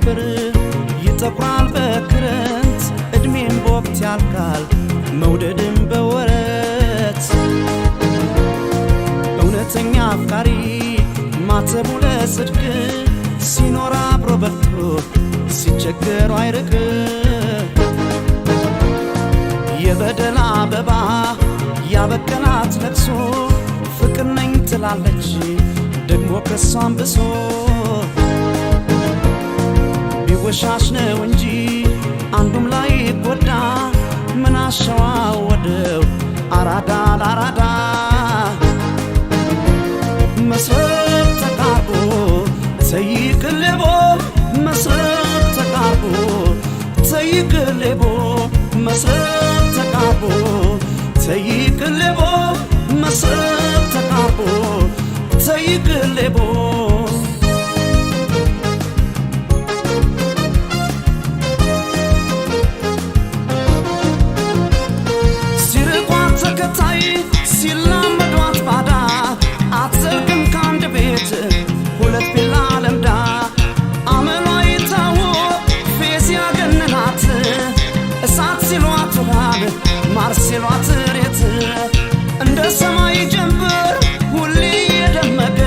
ጀንበር ይጠቁራል በክረምት እድሜም በወቅት ያልቃል መውደድም በወረት እውነተኛ አፍቃሪ ማተቡ ለጽድቅ ሲኖር አብሮ በርቶ ሲቸገሩ አይርቅ የበደል አበባ ያበቀላት ለቅሶ ፍቅር ነኝ ትላለች ደግሞ ከሷም ብሶ ቢወሻሽ ነው እንጂ አንዱም ላይ ጎዳ ምን አሸዋ ወደው አራዳ ለአራዳ መስረት ተቃርቦ ተይቅልቦ መስረት ተቃርቦ ተይቅልቦ መስረት ተቃርቦ ተይቅልቦ መስረት ተቃርቦ ተይቅልቦ ሲርቋት ተከታይ ሲላመዷት ባዳ አትዘልቅም ከአንድ ቤት ሁለት ቢላ ለምዳ አመሏ ይታወቅ ፌዝ ያገነናት እሳት ሲሏት ውሃብ ማር ሲሏት ሬት እንደ ሰማይ ጀንበር ሁሌ የደመቀ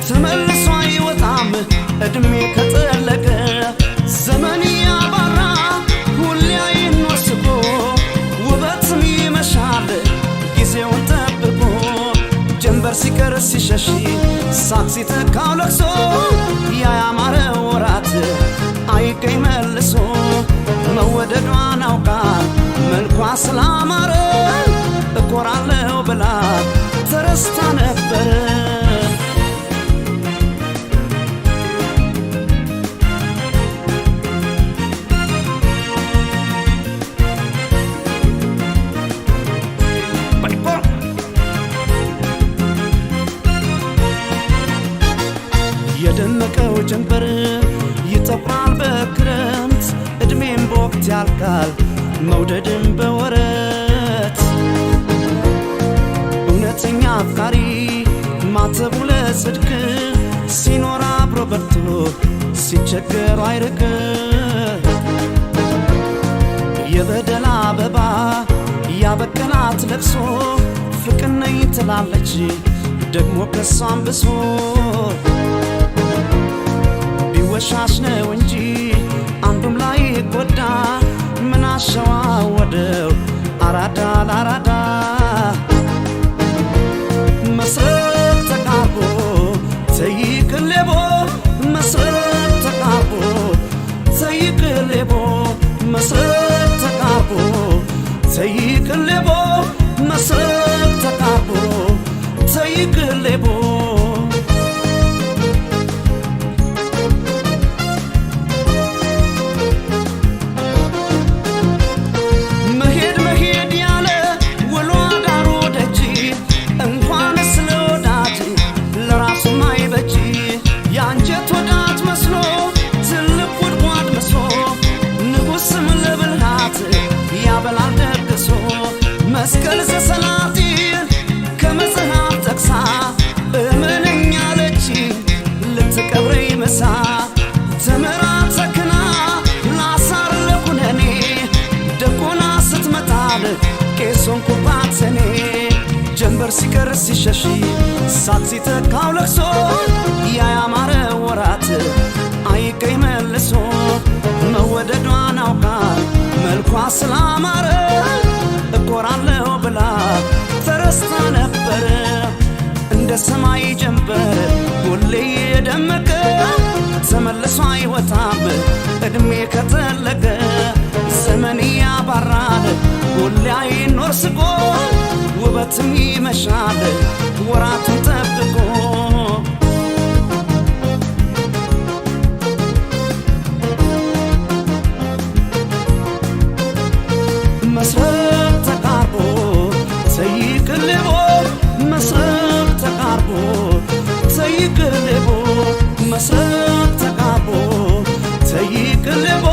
ተመልሶ አይወጣም እድሜ ከጠለቀ ዘመን ያባራ ሁሌ አይኖር ስቆ ውበትም ይመሻል ጊዜውን ጠብቆ ጀንበር ሲቀር ሲሸሽ ሳቅ ሲተካው ለቅሶ ያ ያማረ ወራት አይገኝ መልሶ መወደዷን አውቃ መልኳ ስላማረ እኮራለሁ ብላ ተረስታ ነበር የደመቀው ጀንበር ይጠቁራል በክረምት እድሜም በወቅት ያልቃል መውደድም በወረት እውነተኛ አፍቃሪ ማተቡ ለጽድቅ ሲኖር አብሮ በርቶ ሲቸገሩ አይርቅ የበደል አበባ ያበቀላት ለቅሶ ፍቅር ነኝ ትላለች ደግሞ ከሷም ብሶ ቢወሻሽ ነው እንጂ አንዱም ላይ ጎዳ ምን አሸዋ ወደው አራዳ ለአራዳ መስረት ተቃርቦ ተይቅልቦ መስረት ተቃርቦ ተይቅልቦ መስረት ተቃርቦ ተይቅልቦ መስረት ተቃርቦ ተይቅልቦ መስቀል ዘሰላቲን ከመጽሐፍ ጠቅሳ እመነኛ ለቺ ልትቀብረኝ መሳ ተመራ ተክና ላሳር ለኩነኔ ደቆና ስትመጣል ቄሶን ኩባት ሰኔ ጀንበር ሲቀር ሲሸሽ ሳቅ ሲተካው ለቅሶ ያ ያማረ ወራት አይገኝ መልሶ መወደዷን አውቃ መልኳ ስላማረ እኮራለሁ ብላ ተረስታ ነበር እንደ ሰማይ ጀንበር ሁሌ የደመቀ ተመልሶ አይወጣም እድሜ ከጠለቀ ዘመን ያባራል ሁሌ አይኖር ስቆ ውበትም ይመሻል ወራቱን ጠብቆ መስረት ተቃርቦ ተይቅልቦ መስረት ተቃርቦ ተይቅልቦ መስረት ተቃርቦ ተይቅልቦ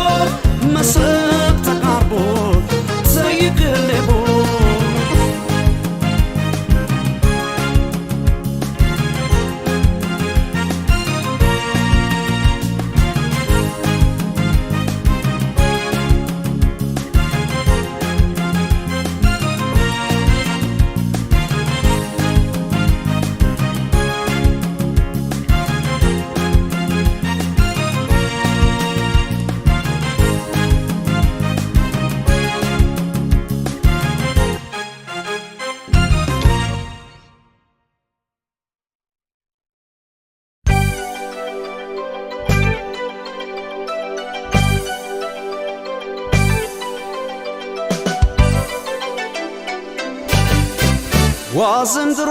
መስረት ተቃርቦ ተይቅልቦ ዘንድሮ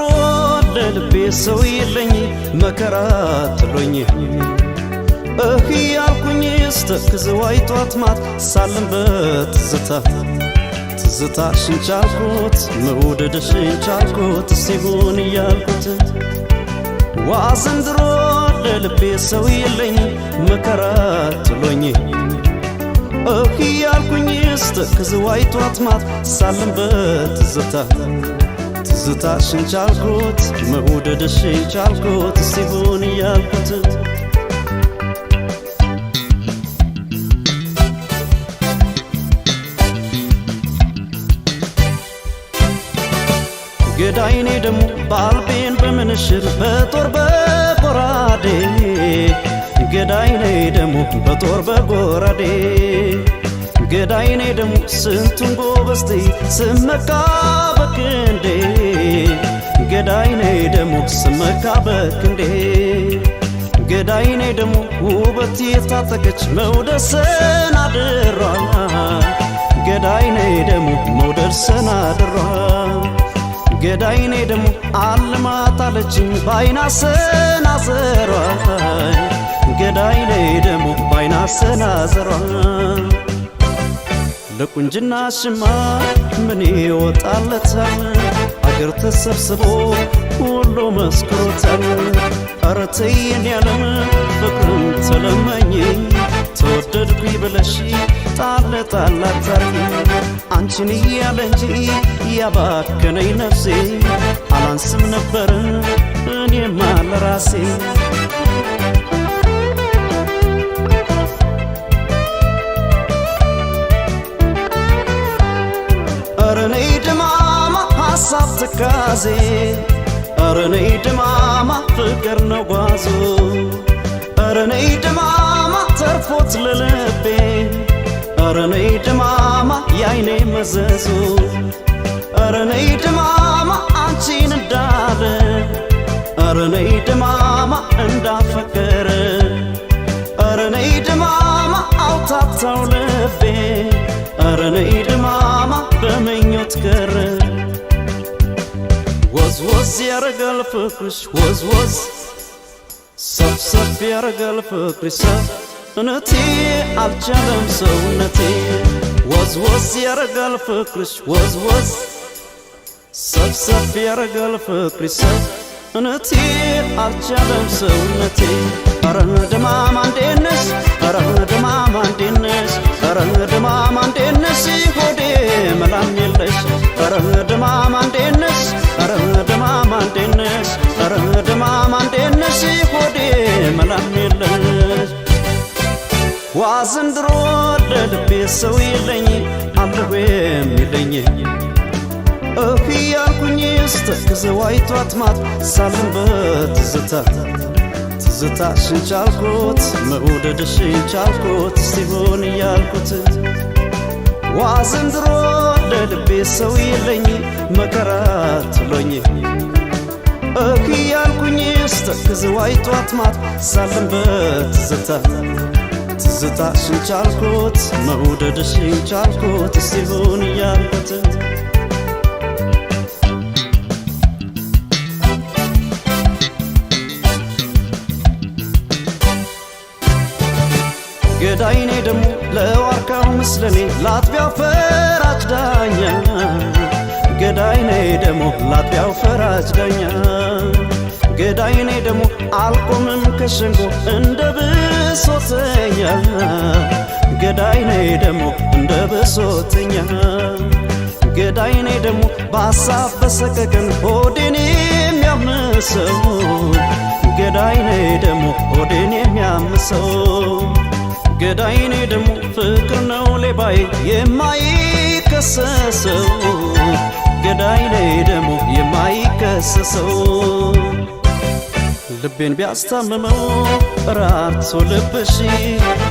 ለልቤ ሰው የለኝ መከራ ጥሎኝ ያልኩኝ ስተክዝ ዋይቷት ማት ሳልም በትዝታ ትዝታሽን ቻልኩት መውደድሽን ቻልኩት ሲሆን እያልኩት ዘንድሮ ለልቤ ሰው የለኝ መከራ ጥሎኝ ያልኩኝ ስተክዝ ዋይቷት ማት ሳልም በትዝታ ትዝታሽን ቻልኩት መውደድሽን ቻልኩት ሲሆን እያልኩት ገዳይኔ ደሞ ባልቤን በምንሽር በጦር በጎራዴ ገዳይኔ ደሞ በጦር በጎራዴ ገዳይኔ ደሞ ስንቱን ጎበስቴ ስመካ በክንዴ ገዳይኔ ደሞ ስመካ በክንዴ ገዳይኔ ደሞ ውበት የታጠቀች መውደድ ሰናድሯ ገዳይኔ ደሞ መውደድ ሰናድሯ ገዳይኔ ደሞ አልማታለችኝ ባይና ሰናዘሯ ገዳይኔ ደሞ ባይና ሰናዘሯ ለቁንጅናሽማ ምን ይወጣለታል አገር ተሰብስቦ ሁሉ መስክሮታል ኧረ ተይ የኔ ዓለም ፍቅርን ተለመኝ ተወደድኩኝ ብለሽ ጣል ጣል አታርጊ አንቺን እያለ እንጂ ያባከነኝ ነፍሴ አላንስም ነበር እኔማ ለራሴ ኧረ ነይ ድማማ ሐሳብ ትካዜ ኧረ ነይ ድማማ ፍቅር ነው ጓዙ ኧረ ነይ ድማማ ተርፎት ለልቤ ኧረ ነይ ድማማ ያይኔ መዘዙ ኧረ ነይ ድማማ አንቺን እንዳለ ኧረ ነይ ድማማ እንዳፈቀረ ኧረ ነይ ድማማ አውታታው ልቤ ኧረ ነይ ድማማ በምኞት ቀረ ወዝ ወዝ ያረጋል ፍቅርሽ ወዝ ወዝ ሰብሰብ ያረጋል ፍቅርሽ እነቴ አልቻለም ሰውነቴ ወዝ ወዝ ያረጋል ፍቅርሽ ወዝ ወዝ ሰብሰብ ያረጋል ፍቅርሽ እነቴ አልቻለም ሰውነቴ ኧረ ድማማ እንዴት ነሽ ኧረ ድማማ እንዴት ነሽ ኧረ ድማማ እንዴት ነሽ ሆዴ መላም የለሽ ኧረ ድማማ እንዴት ነሽ ኧረ ድማማ እንዴት ነሽ ኧረ ድማማ እንዴት ነሽ ሆዴ መላም የለሽ ዘንድሮ ለልቤ ሰው የለኝ አለሁ የሚለኝ ያልኩኝ ስተክዝ ዋይቷት ማት ሳልም በትዝታ ትዝታሽን ቻልኩት መውደድሽን ቻልኩት ሲሆን እያልኩት ዘንድሮ ለልቤ ሰው የለኝ መከራ ጥሎኝ ያልኩኝ ስተክዝ ዋይቷት ማት ሳልም በትዝታ ትዝታሽን ቻልኩት መውደድሽን ቻልኩት ሲሆን እያልኩት ገዳይኔ ደሞ ለዋርካው ምስለኔ ላጥቢያው ፈራጅ ዳኛ ገዳይኔ ደሞ ላጥቢያው ፈራጅ ዳኛ ገዳይኔ ደሞ አልቆምም ከሸንጎ እንደ ብሶተኛ ገዳይኔ ደሞ እንደ ብሶተኛ ገዳይኔ ደሞ በሐሳብ በሰቀቀን ሆዴን የሚያምሰው ገዳይኔ ደሞ ሆዴን የሚያምሰው ገዳይኔ ደሞ ፍቅር ነው ሌባዬ የማይከሰሰው ገዳይኔ ደሞ የማይከሰሰው ልቤን ቢያስታምመው ራርቶ ልብሽ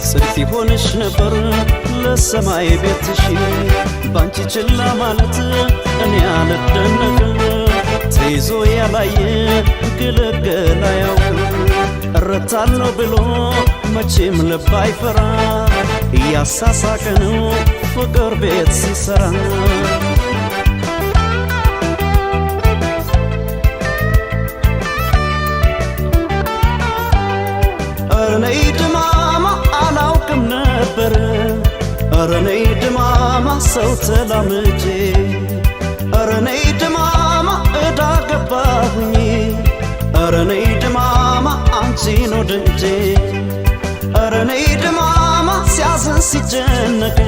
ጽድቅ ይሆንሽ ነበር ለሰማይ ቤትሽ ባንቺ ችላ ማለት እኔ አልደነቅም ተይዞ ያላየ ግልግል አያውቅም እረታለሁ ብሎ መቼም ልብ አይፈራ እያሳሳቀ ነው ፍቅር ቤት ሲሰራ ነይ ድማማ አላውቅም ነበር ኧረ ነይ ድማማ ሰው ተላምጄ ኧረ ነይ ድማማ እዳ ገባሁኝ ኧረ ነይ ድማማ አንቺን ወድጄ ኧረ ነይ ድማማ ሲያዝን ሲጨነቅ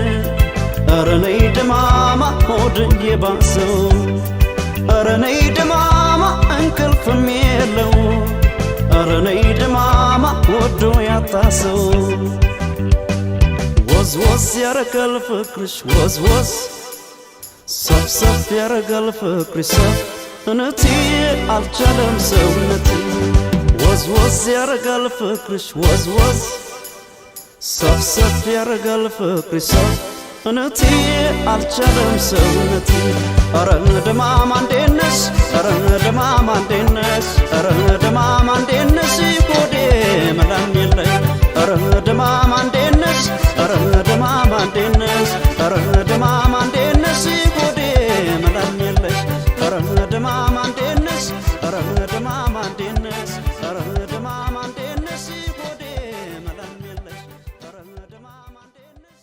ኧረ ነይ ድማማ ሆድን የባሰው ኧረ ነይ ድማማ እንቅልፍም የለው ኧረ ነይ ድማማ ወዶ ያጣሰው ወዝ ወዝ ያረጋል ፍቅርሽ ወዝ ወዝ ሰብሰብ ያረጋል ፍቅርሽ ሰውነቴ አልቻለም ሰውነቴ ወዝ ወዝ ያረጋል ፍቅርሽ ወዝ ወዝ ሰብሰብ ያረጋል ፍቅርሽ ሰውነቴ አልቻለም ሰውነቴ ኧረ ድማማ እንዴት ነሽ ኧረ ድማማ እንዴት ነሽ ኧረ ድማማ እንዴት ነሽ ሆዴ መላም የለኝ ኧረ ድማማ እንዴት ነሽ ኧረ ድማማ እንዴት ነሽ ኧረ ድማማ እንዴት ነሽ ሆዴ መላም የለሽ ኧረ ድማማ እንዴት ነሽ ኧረ ድማማ እንዴት ነሽ ኧረ ድማማ እንዴት ነሽ ሆዴ መላም የለሽ ኧረ ድማማ እንዴት ነሽ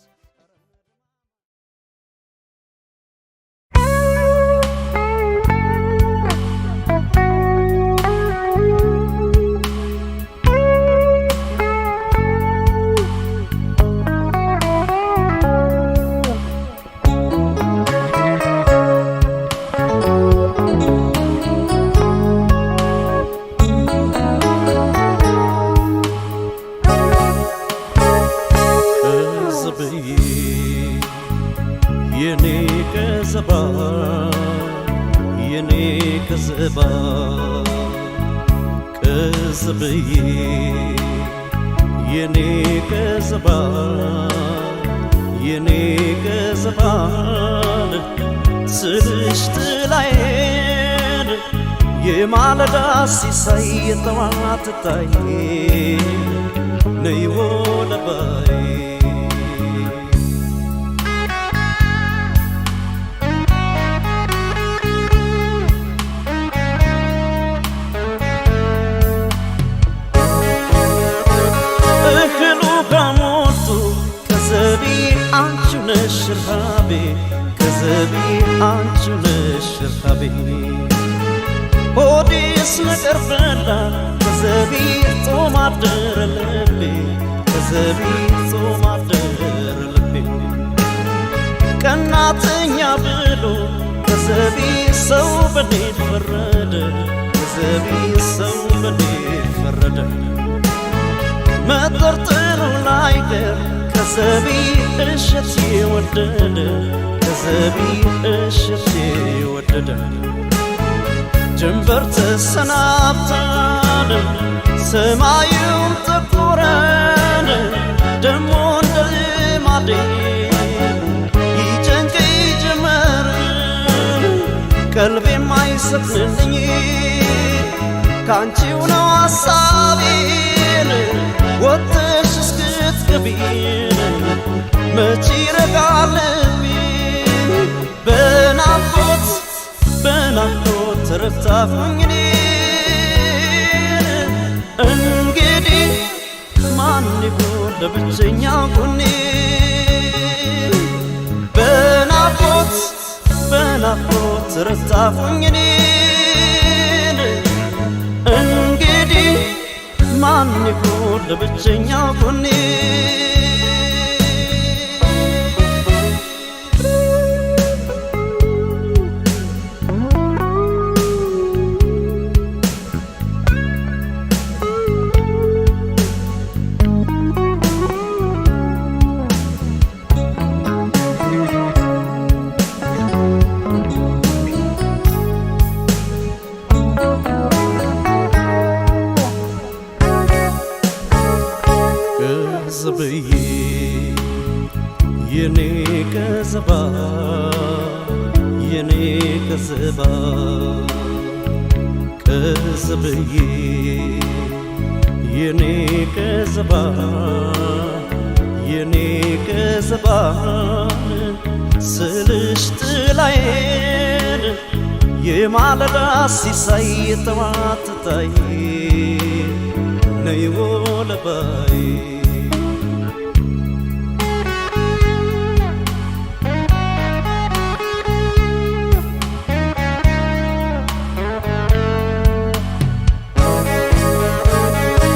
ከዘብዬ የኔ ከዘባ የኔ ከዘባ ስልሽ ጥላዬን የማለዳ ሲሳይ የጠዋት ታይ ነይ ወለባይ አንቺ ነሽ ረሃቤ ከዘቢ አንቺ ነሽ ረሃቤ ሆዴስ ነገር በላ ከዘቢ ጾም አደረ ልቤ ከዘቢ ጾም አደረ ልቤ ቀናተኛ ብሎ ከዘቢ ሰው በኔ ፈረደ ከዘቢ ሰው በኔ ፈረደ መጠርጠሩ ላይቀር ከዘቢ እሸት የወደደ ከዘቢ እሸት የወደደ ጀንበር ተሰናብታን ሰማዩም ጠቆረን ደሞ እንደ ልማዴ ይጨንቀኝ ጀመር ቀልቤም አይሰጥልኝ ካንቺው ነው ሐሳቤን ወጥሽ እስክትገቢን መች ይረጋል ልቤ በናፍቆት ተረታሁኝ እኔ እንግዲህ ማን ይሆን ለብቸኛው ጎኔ በናፍቆት ተረታሁኝ እኔ እንግዲህ ማን ይሆን ለብቸኛው ጎኔ ከዘብዬ የኔ ከዘባ የኔ ከዘባ ከዘብዬ የኔ ከዘባ የኔ ከዘባ ስልሽ ጥላዬን የማለዳ ሲሳይ የጠዋት ታይ ነይ ወለባይ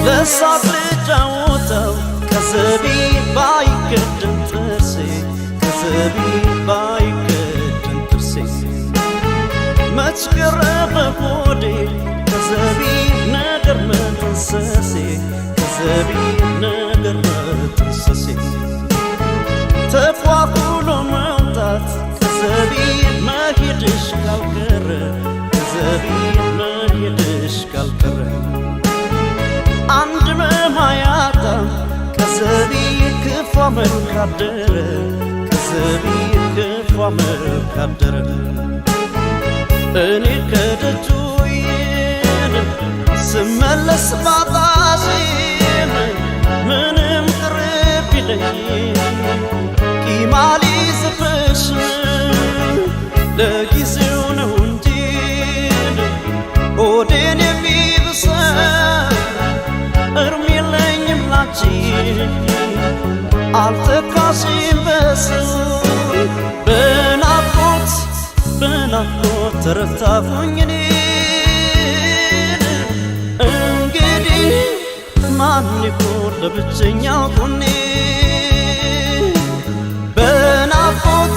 ለሳቅ ልጫወተው ከዘቢ ባይገድም ጥርሴ ከዘቢ ባይገድም ጥርሴ መች ቀረበ ሆዴ ከዘቢ ነገር መጠንሰሴ ከዘቢ ነገር መጠንሰሴ ተፏቁሎ መውጣት ከዘቢ መሄድሽ ካልቀረ ከዘቢ መሄድሽ ካልቀረ አንድ መማያታ ከዘቢ ክፉ መልካደረ ከዘቢ ክፉ መልካደረ እኔ ከደጁ ስመለስ ባጣሽም ምንም ቅርብ ይለኝ ቂማሊ ዝፍሽ ለጊዜው ነው እንጂ ሆዴን የሚብሰው እርም የለኝም ላንቺ አልተካሽም በሰው በናፍቆት ተረታሁኝ እኔ እንግዲህ ማን ይሆን ለብቸኛው ጎኔ በናፍቆት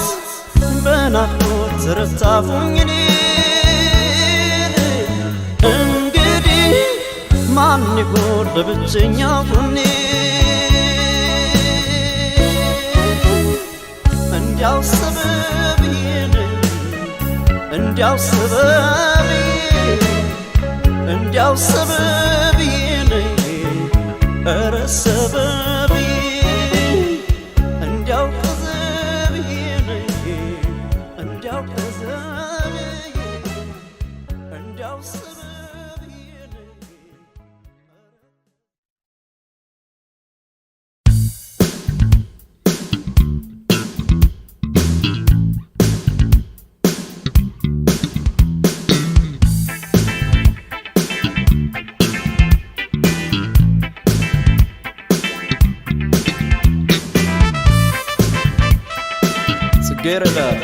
ተረታሁኝ እኔ እንግዲህ ማን ይሆን ለብቸኛው ጎኔ እንዲያው ሰበብዬ እንዲያው ሰበብዬ ኧረ ሰበብዬ እንዲያው ከዘብዬ እንዲያው ከዘብዬ እንዲያው ሰበብዬ Get it up.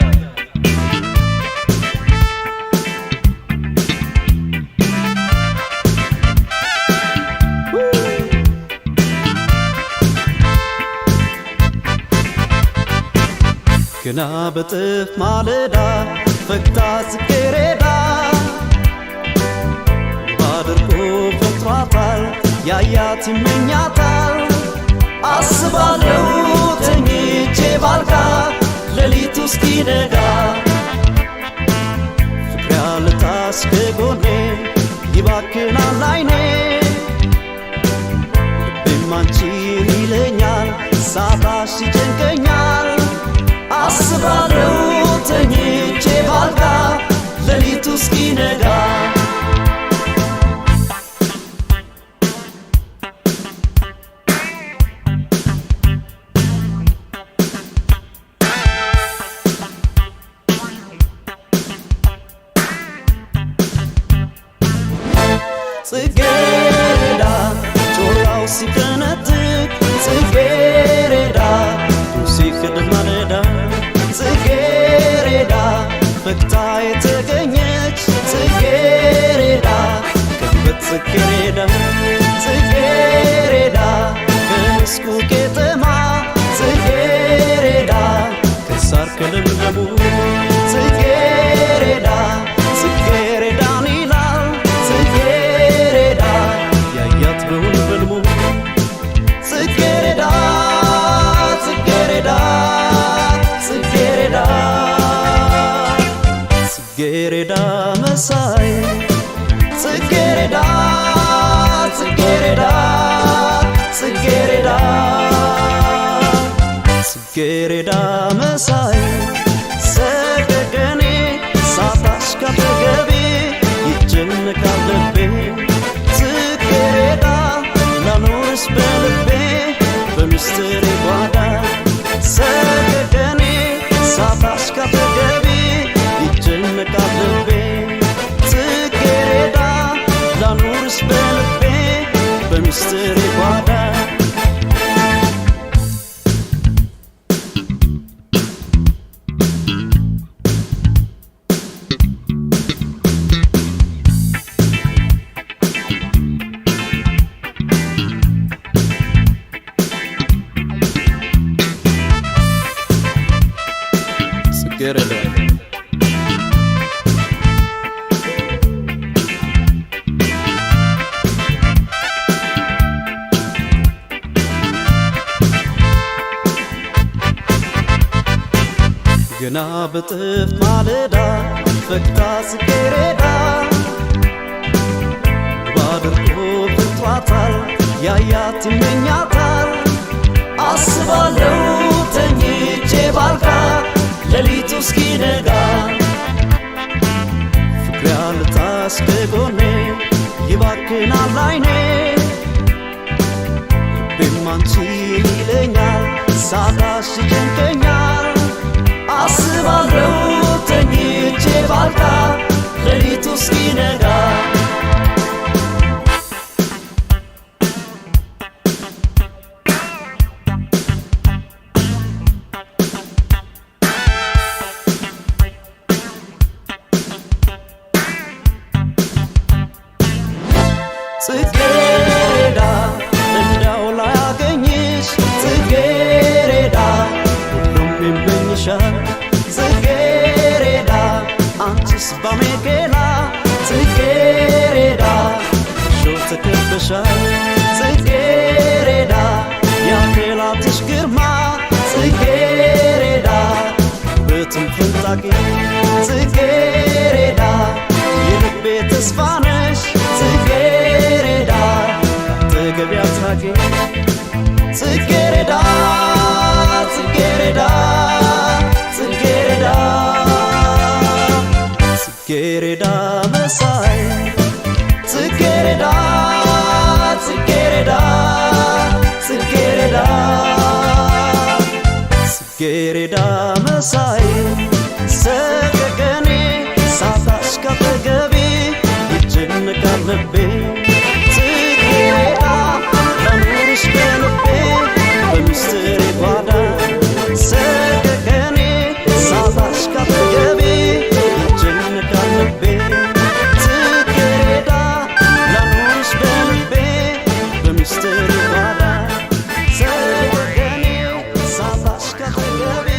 ገና በጥፍ ማለዳ ፈክታ ጽጌረዳ ባድርጎ ፈጥሯታል ያያት ይመኛታል አስባለሁ ተኝቼ ባልጋ ሌሊቱ እስኪነጋ ፍቅር ያለታስ ከጎኔ ይባክናል አይኔ ልቤም አንቺን ይለኛል ሳጣሽ ይጨንቀኛል አስባለሁ ተኝቼ ባልጋ ሌሊቱ እስኪነጋ ጽጌረዳ ጮራው ሲፈነጥቅ ጽጌረዳ ሲከድር ማለዳ ጽጌረዳ ፈክታ የተገኘች ጽጌረዳ ከበት ጽጌረዳ ጽጌረዳ ከመስኩ ቄጠማ ጽጌረዳ ከሳር ከለምለሙ ጽጌረዳ ጽጌረዳን ይላል ጽጌረዳ ያያት በውን በልሞ ጽጌረዳ ጽጌረዳ ጽጌረዳ ጽጌረዳ መሳይ ጽጌረዳ ጽጌረዳ ጽጌረዳ ጽጌረዳ መሳይ ሰገገኔ ሳታሽ ካጠገቤ ይጨነቃል ልቤ ጽጌረዳ ላኖርሽ በልቤ በሚስጥሬ ጓዳ ሰገገኔ ሳታሽ ካጠገቤ ይጨነቃል ልቤ ጽጌረዳ ላኖርሽ በልቤ በሚስጥሬ ጽጌረዳ ገና በጥፍ ማለዳ ፈክታ ጽጌረዳ ባድርጎ ፍቷታል ያያት ይመኛታል አስባለው ተኝቼ ባልጋ ሌሊቱ እስኪነጋ ፍቅሬ አልታስ ከጎኔ ይባክናል አይኔ ልቤም አንቺን ይለኛል ሳጣሽ ይጨንቀኛል አስባለው ተኝቼ ባልጋ ሌሊቱ እስኪነጋ ጽጌረዳ እንዳው ላያገኝሽ ጽጌረዳ ሁሉም ይመኝሻል ጽጌረዳ አንቺስ ባሜኬላ ጽጌረዳ ሾ ተከበሻል ጽጌረዳ ያፌላትሽ ግርማ ጽጌረዳ በትንፍንታቂ ጽጌረዳ የልቤ ተስፋ ነሽ ጽጌረዳ ተገቢያ ታቂ ጽጌረዳ ጽጌረዳ ጽጌረዳ ጽጌረዳ መሳይ ጽጌረዳ ጽጌረዳ ጽጌረዳ ጽጌረዳ መሳይ ሰገገኔ ሳታሽ ካጠገቤ ይጨነቃል ልቤ ጽጌረዳ ላኑርሽ በልቤ በሚስጥሬ ጓዳ ሰገገኔ ሳታሽ ካጠገቤ ይጨነቃል ልቤ ጽጌረዳ ላኑርሽ በልቤ በሚስጥሬ ጓዳ ሰገገኔ ሳታሽ ካጠገቤ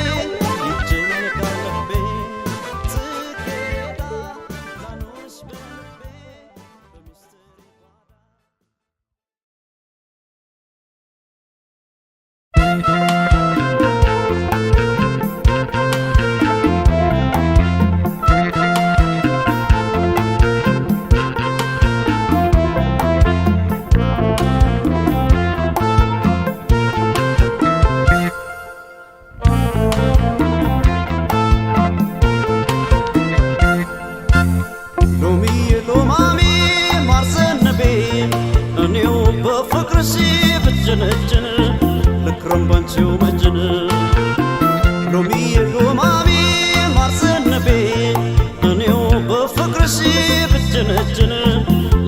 ይጨነቃል ልቤ ጽጌረዳ ላኑርሽ በልቤ በሚስጥሬ ሎሚዬ ሎማሜ ማር ዘነበ እኔው በፍቅርሽ ብጀነጀን ልክረም ባንቺው መጀን ሎሚዬ ሎማሜ ማር ዘነበ እኔው በፍቅርሽ ብጀነጀን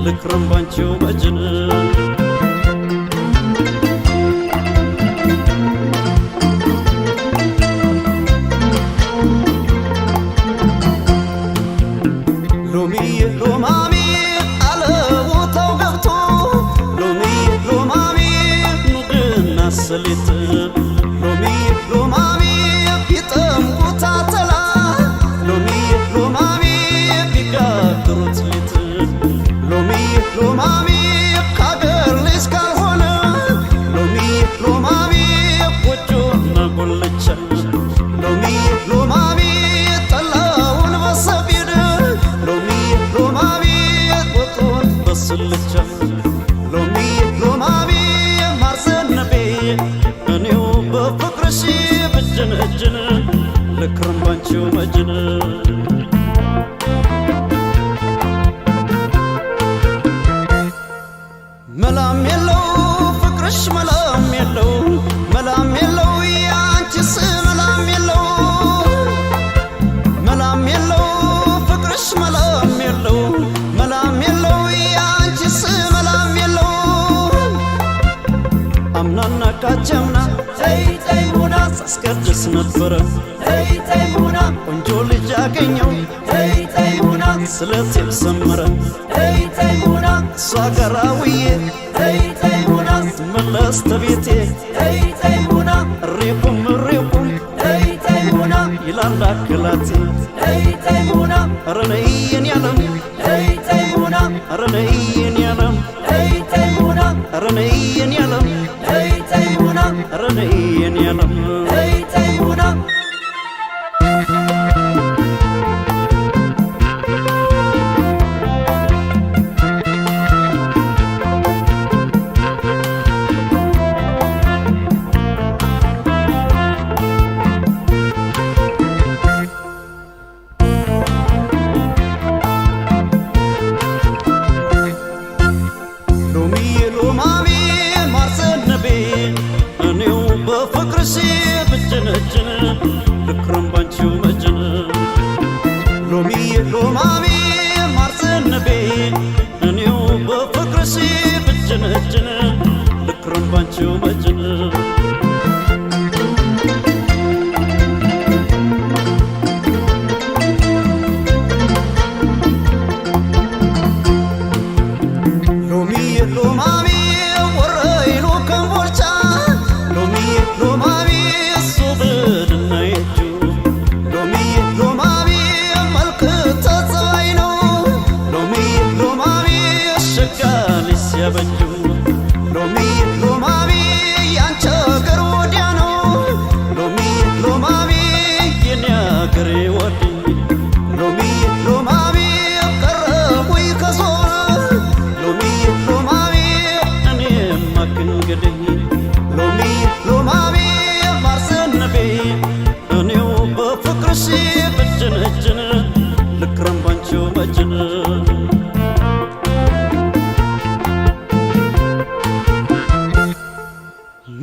ልክረም ባንቺው መጀን ሎሚዬ ሎማሜ አለ ቦታው ገብቶ ሎሚዬ ሎማሜ ኑግና ሰሊጥ ሎሚዬ ሎማሜ ቢጠምቁት አተላ ሎሚዬ ሎማሜ ቢጋግሩት ሊጥ ሎሚዬ ሎማሜ ካገር ልጅ ካልሆነ ሎሚዬ ሎማሜ ጎጆና ጎልቻ ሎሚዬ ሎማሜ ጠላውን በሰቢድ ሎሚዬ ሎማሜ ወጡን በስልቻ ሎሚዬ ሎማሜ ማር ዘነበ እኔው በፍቅርሽ ብጀነጀን ልክረም ባንቺው መጀን መላም የለው ፍቅርሽ መላም የለው መላም የለው ያንቺስ መላም የለው መላም የለው ፍቅርሽ መላም የለው መላም የለው ያንቺስ መላም የለው አምናና ካቸምና ተይ ተይ ሙና ሳስቀድስ ነበረ ተይ ተይ ሙና ቆንጆ ልጅ አገኘው ተይ ተይ ሙና ስለቴ ሰመረ ተይ ተይ ሙና እሷ ጋር ውዬ ተይ ተይ ሙና ስመለስ ተቤቴ ተይ ተይ ሙና እሬቁም እሬቁም ተይ ተይ ሙና ይላል ማንገላት ተይሙና ረነይ የኔ ዓለም ተይሙና ረነይ የኔ ዓለም ተይሙና ረነይ የኔ ዓለም ተይሙና ረነይ የኔ ዓለም ተይሙና ልክረም ባንቺው መጀን ሎሚ ሎማሚ ማርዘነቤ እኔው በፍቅርሽ ብጀነጀን ልክረም ባንቺው መጀን ሎሚ ሎማሚ ወረይሉ ከምቦልቻ ሎሚ ሎማሚ ያበጁ ሎሚ ሎማሚ ያንቺ አገር ወዲያ ነው ሎሚ ሎማሚ የኔ አገር ወዲህ ሎሚ ሎማሚ ቀረቡኝ ከዞር ሎሚ ሎማሚ እኔማ ከእንግዲህ ሎሚ ሎማሚ ማርዘነቤ እኔው በፍቅርሽ ብጀነጀን ልክረም ባንቺው መጀን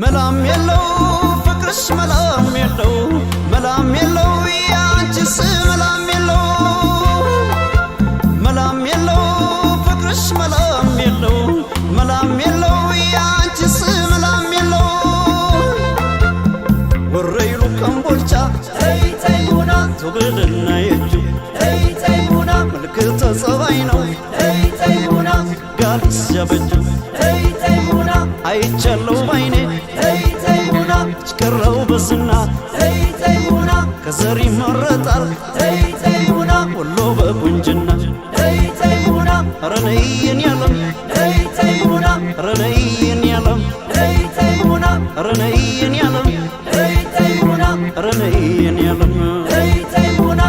መላም የለው ፍቅርሽ መላም የለው መላም የለው ያንቺስ መላም የለው መላም የለው ፍቅርሽ መላም የለው መላም የለው ያንቺስ መላም የለው ወረይሉ ከምቦልቻ ተይሙና ዞብልና የእጁ ተይሙና ምልክተ ጸባይ ነው ተይሙና ጋሊስ ያበጁ ተይሙና አይቻለው ባይኔ ተይሙና ችከረው በዝና ተይሙና ከዘር ይመረጣል ተይሙና ወሎ በቁንጅና ተይሙና ረነይ የኔ ዓለም ተይሙና ረነይ የኔ ዓለም ተይሙና ረነይ የኔ ዓለም ተይሙና ረነይ የኔ ዓለም ተይሙና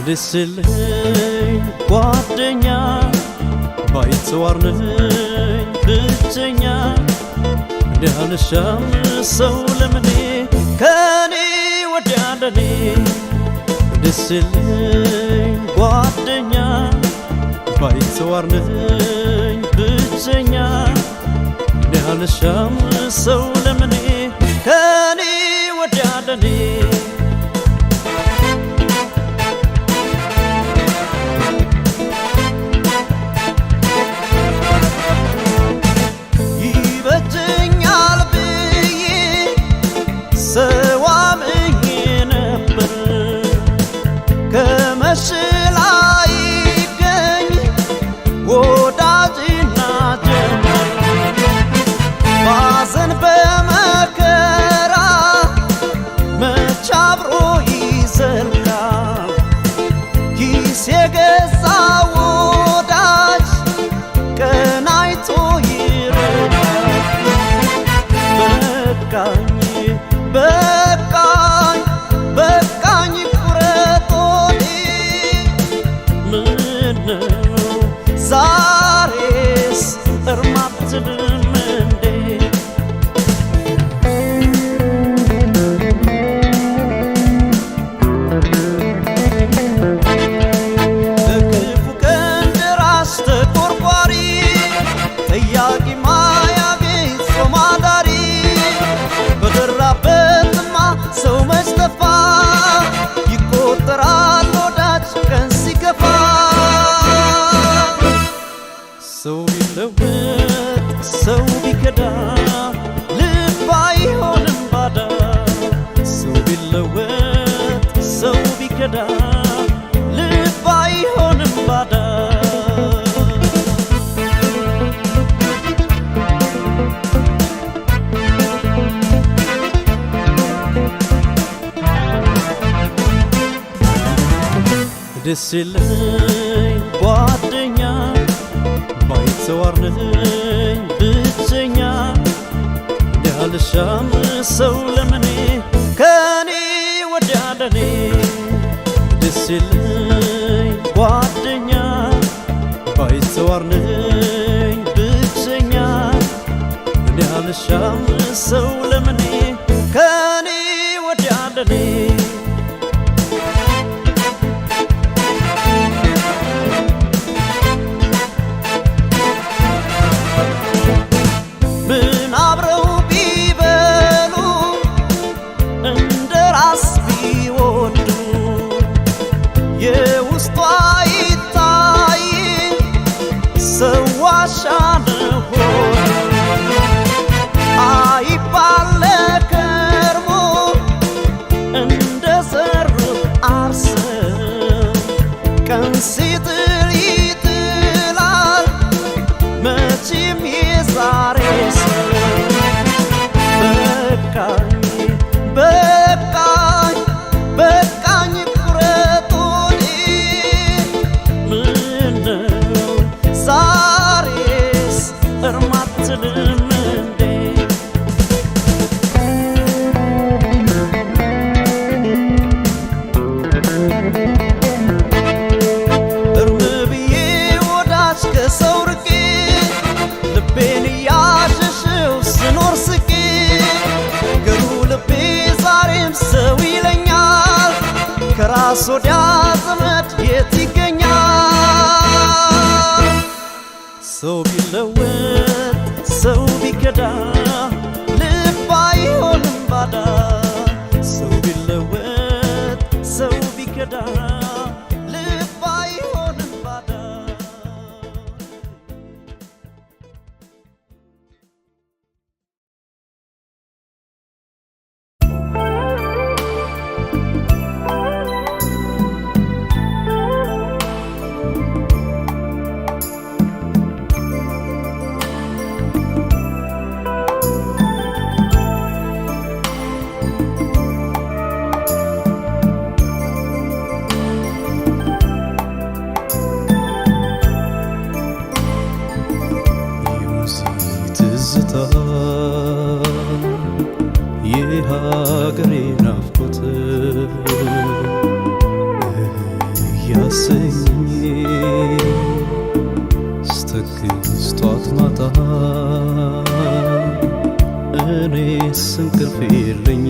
ደስልኝ ጓደኛ ባይተዋር ነኝ ብቸኛ እንዳልሻም ሰው ለምኔ ከኔ ወዲያ ለኔ ደስልኝ ጓደኛ ባይተዋር ነኝ ብቸኛ እንዳልሻም ሰው ለምኔ ከኔ ወዲያ ለኔ ቢለወጥ ሰው ቢከዳ ልብ አይሆንም ባዳ ሰው ቢለወጥ ሰው ቢከዳ ልብ አይሆንም ባዳ ደስ የለኝ ጓደኛ ባይተዋር ነኝ ብቸኛ ያልሻም ሰው ለምኔ ከኔ ወዲያ ለኔ ደስ የለኝ ጓደኛ ባይተዋር ነኝ ብቸኛ ያልሻም ሰው ለምኔ ከኔ ወዲያ ለኔ ሲጥል ይጥላል መቼም የዛሬ ሰው በቃኝ በቃኝ በቃኝ ቁረጡኝ ምነው ዛሬስ እርም አትልም እንዴ ሰው ርቄ ልቤን እያሸሸው ስኖር ስቄ ገሩ ልቤ ዛሬም ሰው ይለኛል ከራስ ወዲያ ዘመድ የት ይገኛል ሰው ቢለወጥ ሰው ቢከዳ ልብ አይሆንም ባዳ ሰው ቢለወጥ ሰው ቢከዳ ልብ አይሆንም ባዳ የሀገሬ ናፍቆት እያሰኝ ስተክዝ ጧት ማታ እኔስ እንቅልፍ የለኝ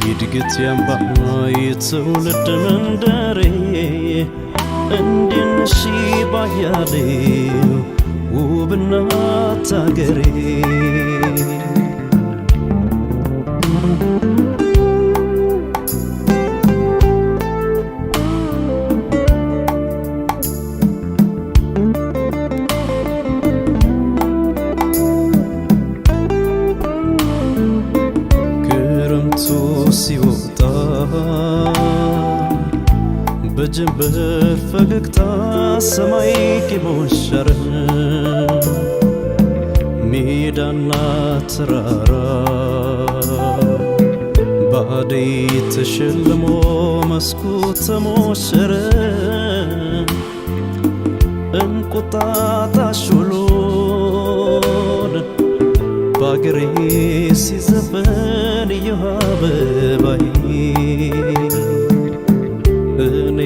የእድገት ያምባ የትውልድ መንደሬ እንዴት ነሽ ባያሌው ውብ እናት አገሬ ክረምቱ ሲወጣ በጀንበር ፈገግታ ሰማይ ቂሞሸረ ሜዳና ተራራ ባደይ ተሸልሞ መስኩ ተሞሸረ እንቁጣጣሽ ውሎን በአገሬ ሲዘፈን እዮሃ አበባዬ እኔ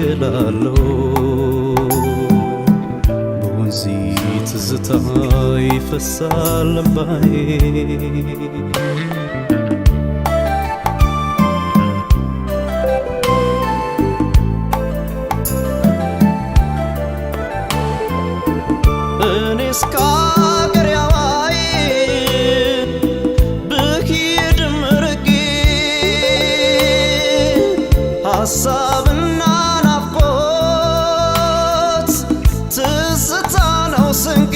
እላለሁ በወንዚ ትዝታ ይፈሳል እንባዬ እኔስ ከአገሬ አዋይ ብሄድም ርቄ ሀሳብና ናፍቆት ትዝታ ነው ስንቅ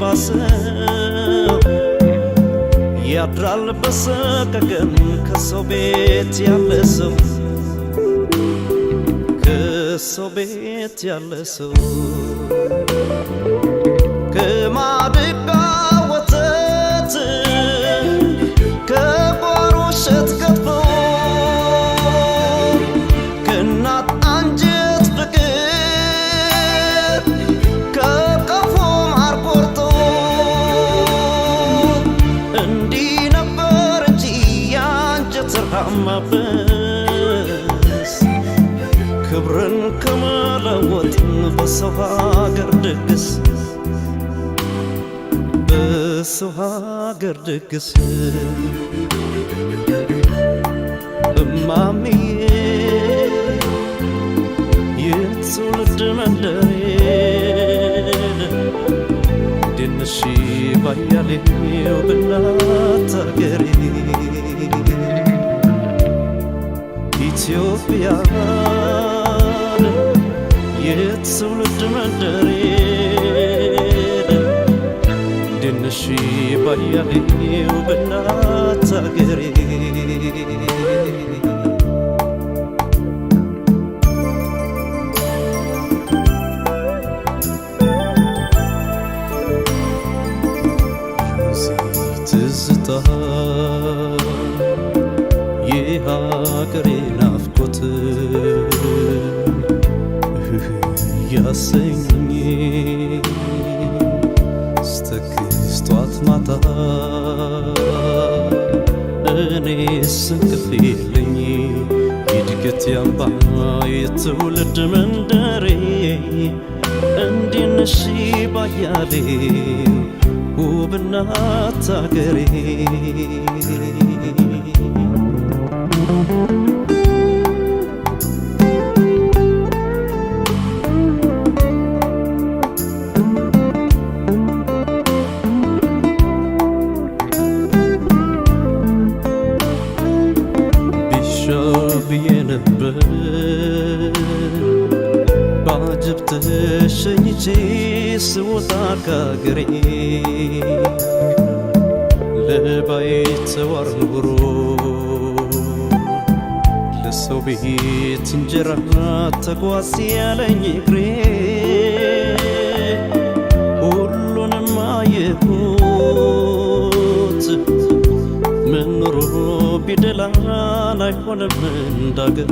የባሰው ያድራል በሰቀቀን ከሰው ቤት ያለ ሰው ከሰው ቤት ያለ ሰው ከማድጋ ወተት ከጓሮ እሸት ገጥፎ ከእናት አንጀት ፍቅር ከቀፎ ማር ቆርጦ እንዲህ ነበር እንጂ የአንጀት ረሃብ ማበስ ክብርን ከመለወጥ በሰው ሀገር ድግስ በሰው ሀገር ድግስ እማምዬ የትውልድ መንደሬ ድንሽ ባያሌው በእናት አገሬ ኢትዮጵያ የትውልድ መንደሬ ድንሽ ባያሌው በእናት አገሬ ትዝታ የሀገሬ ናፍቆት ያሰኝ ስተክዝ ጧት ማታ እኔስ እንቅልፍ የለኝ የእድገት ያምባ የትውልድ መንደሬ እንዲህ ነሽ ባያሌው ውብ እናት አገሬ ብዬ ነበር ባጅብ ተሸኝቼ ስወጣ ከአገሬ ለባይተዋር ኑሮ ለሰው ቤት እንጀራ ተጓዝ ያለኝ እግሬ ሁሉንም አየሁት ምን ኑሮ ቢደላን አይሆንም እንዳገር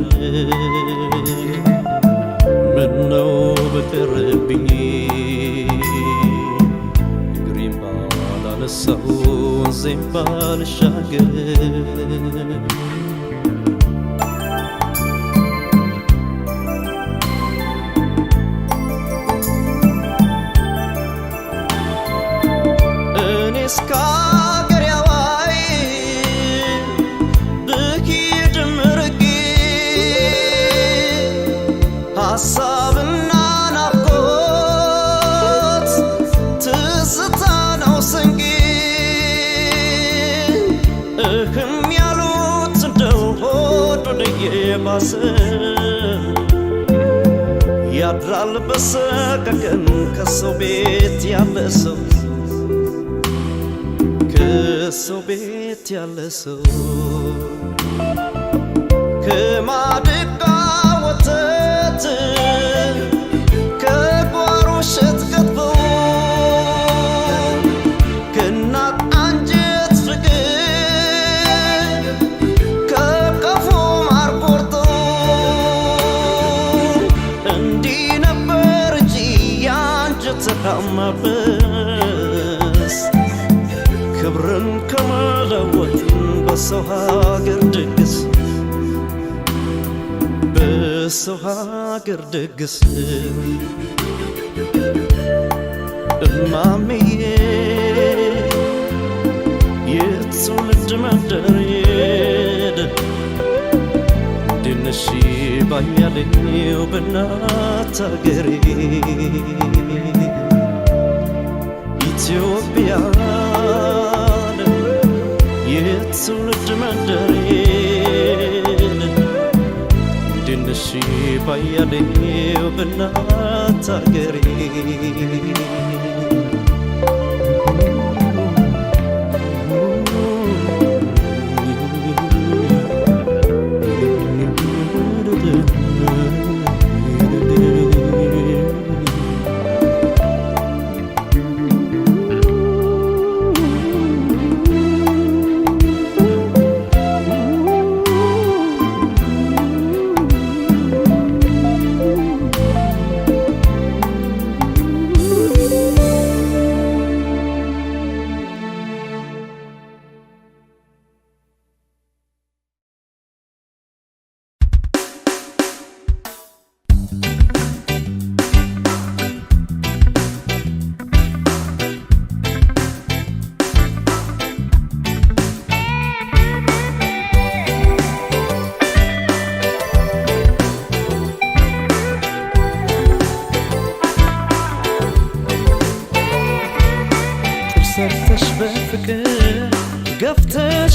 ምነው በቀረብኝ እግሬም ባላነሳው ወንዜም ባልሻገር እኔስ ከአገሬ አዋይ ብሄድም ርቄ ሀሳብና ናፍቆት ትዝታ ነው ስንቄ እህም ያሉት እንደው ሆድ ወደ የባሰ ያድራል በሰቀቀን ከሰው ቤት ያለ ሰው ከሰው ቤት ያለ ሰው ከማድጋ ወተት ከጓሮ እሸት ገጥፎ ከእናት አንጀት ፍቅር ከቀፎ ማር ቆርጦ እንዲህ ነበር እንጂ የአንጀት ረሃብ ማበስ ክብርን ከመለወጥ በሰው ሀገር ድግስ በሰው ሀገር ድግስ እማምዬ የትውልድ መንደሬ ድንሽ ባያሌው በእናት አገሬ ኢትዮጵያ የትውልድ መንደሬ ድንሽ ባያሌው በእናት አገሬ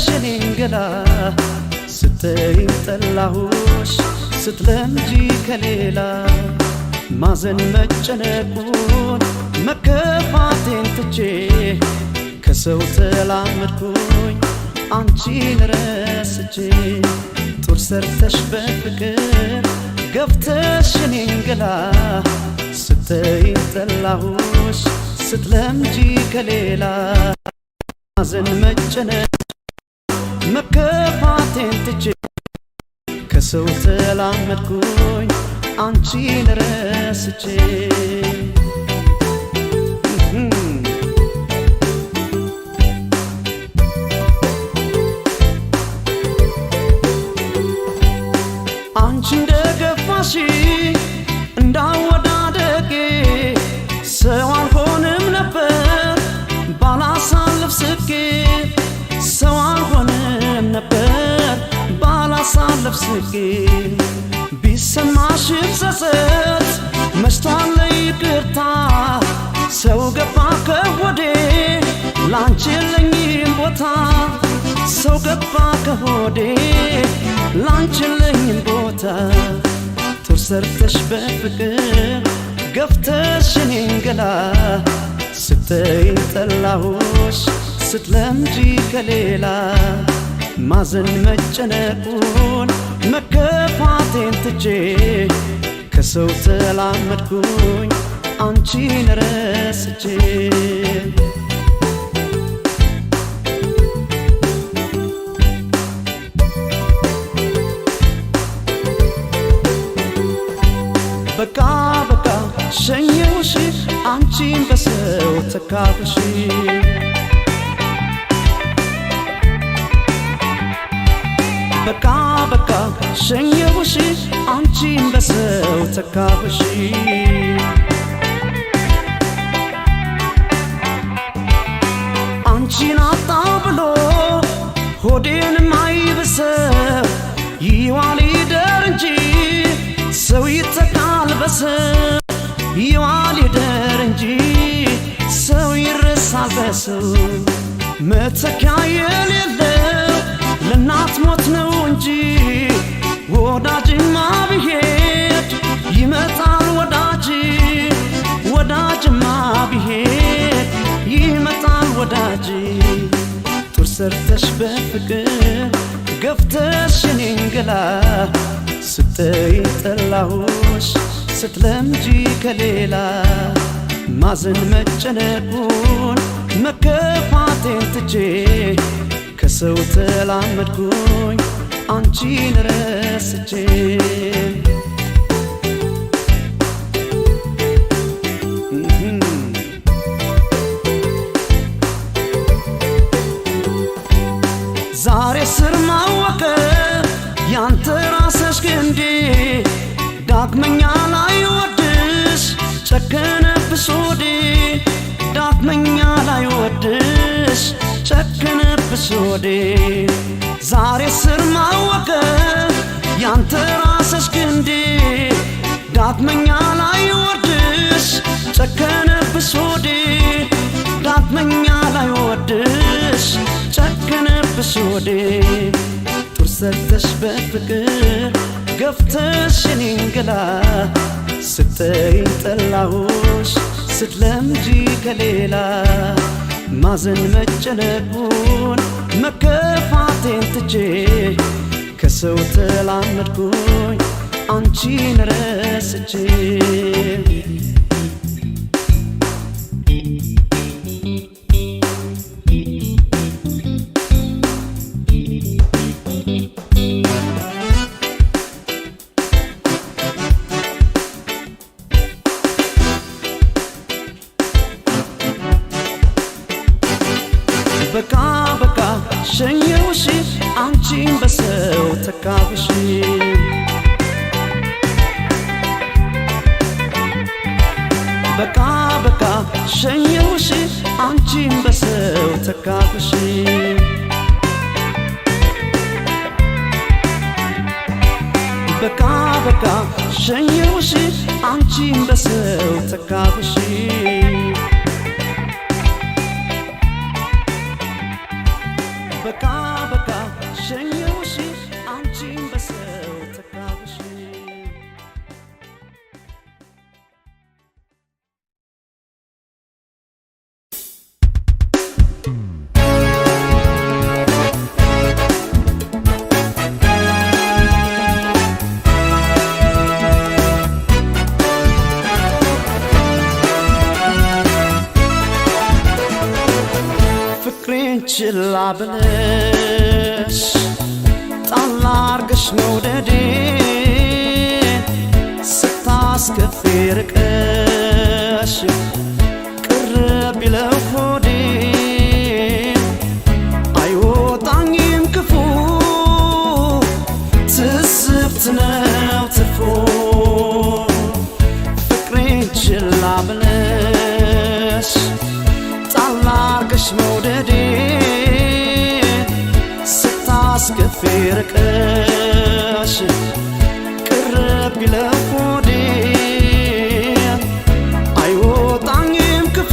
የኔን ገላ ስተይኝ ጠላሁሽ ስትለምጂ ከሌላ ማዘን መጨነቁን መከፋቴን ትቼ ከሰው ተላመድኩኝ አንቺን ረስቼ ጡር ሰርተሽ በፍቅር ገፍተሽ የኔን ገላ ስተይኝ ጠላሁሽ ስትለምጂ ከሌላ ማዘን መጨነቅ መከፋቴን ትቼ ከሰው ተላመድኩኝ አንቺን ረስቼ አንቺ እንደገፋሽ እንዳወዳደቄ ሰው አልሆንም ነበር ባላሳልፍ ስቄ ሰው አልሆንም ነበር ባላሳልፍ ስቄ ቢሰማሽም ጸጸት መሽቷል ይቅርታ ሰው ገባ ከሆዴ ላንቺ የለኝም ቦታ ሰው ገባ ከሆዴ ላንቺ የለኝም ቦታ ጡር ሰርተሽ በፍቅር ገፍተሽ የኔን ገላ ስተይኝ ጠላሁሽ ስትለምጂ ከሌላ ማዘን መጨነቁን መከፋቴን ትቼ ከሰው ተላመድኩኝ አንቺን ረስቼ በቃ በቃ ሸኘውሽ አንቺን በሰው ተካፍሽ በቃ በቃ ሸኘውሽ አንቺን በሰው ተካፍሽ አንቺን አጣው ብሎ ሆዴን ማይብሰው ይዋል ይደር እንጂ ሰው ይተካል በሰው ይዋል ይደር እንጂ ሰው ይረሳል በሰው መተኪያ የሌለው ለእናት ሞት ነው እንጂ ወዳጅማ ቢሄድ ይመጣል ወዳጅ ወዳጅማ ቢሄድ ይመጣል ወዳጅ ጡር ሰርተሽ በፍቅር ገፍተሽ የኔን ገላ ስተይኝ ጠላሁሽ ስትለምጂ ከሌላ ማዘን መጨነቁን መከፋቴን ትቼ ከሰው ተላመድኩኝ አንቺን ረስቼ ዛሬ ስር ማወቀ ያንተ ራስሽ ግንዴ ዳግመኛ ላይ ወድሽ ጨከነብሽ ሆዴ ዳግመኛ ላይ ወድሽ ጨከነብሽ ሆዴ ዛሬ ስር ማወቀ ያንተ ራስሽ ግንዴ ዳግመኛ ላይ ወድሽ ጨከነብሽ ሆዴ ዳግመኛ ላይ ወድሽ ጨከነብሽ ሆዴ ጡር ሰርተሽ በፍቅር ገፍተሽ የኔን ገላ ስተይኝ ጠላሁሽ ስትለምጂ ከሌላ ማዘን መጨነቁን መከፋቴን ትቼ ከሰው ተላመድኩኝ አንቺን ረስቼ በቃ በቃ ሸኘውሽ አንቺን በሰው ተካፍሽ በቃ በቃ ሸኘውሽ አንቺን በሰው ተካፍሽ በቃ በቃ ሸኘውሽ አንቺን በሰው ተካፍሽ በቃ በቃ ችላ ብለሽ ጣል አርገሽ መውደዴን ስታስከፊ ርቀሽ ቅር ቢለው ሆዴን አይወጣኝም ክፉ ትስብት ነው ትርፉ ፍቅሬን ችላ ብለሽ ጣል አርገሽ መውደዴን ስታስከፊ ርቀሽ ቅር ቢለው ሆዴን አይወጣኝም ክፉ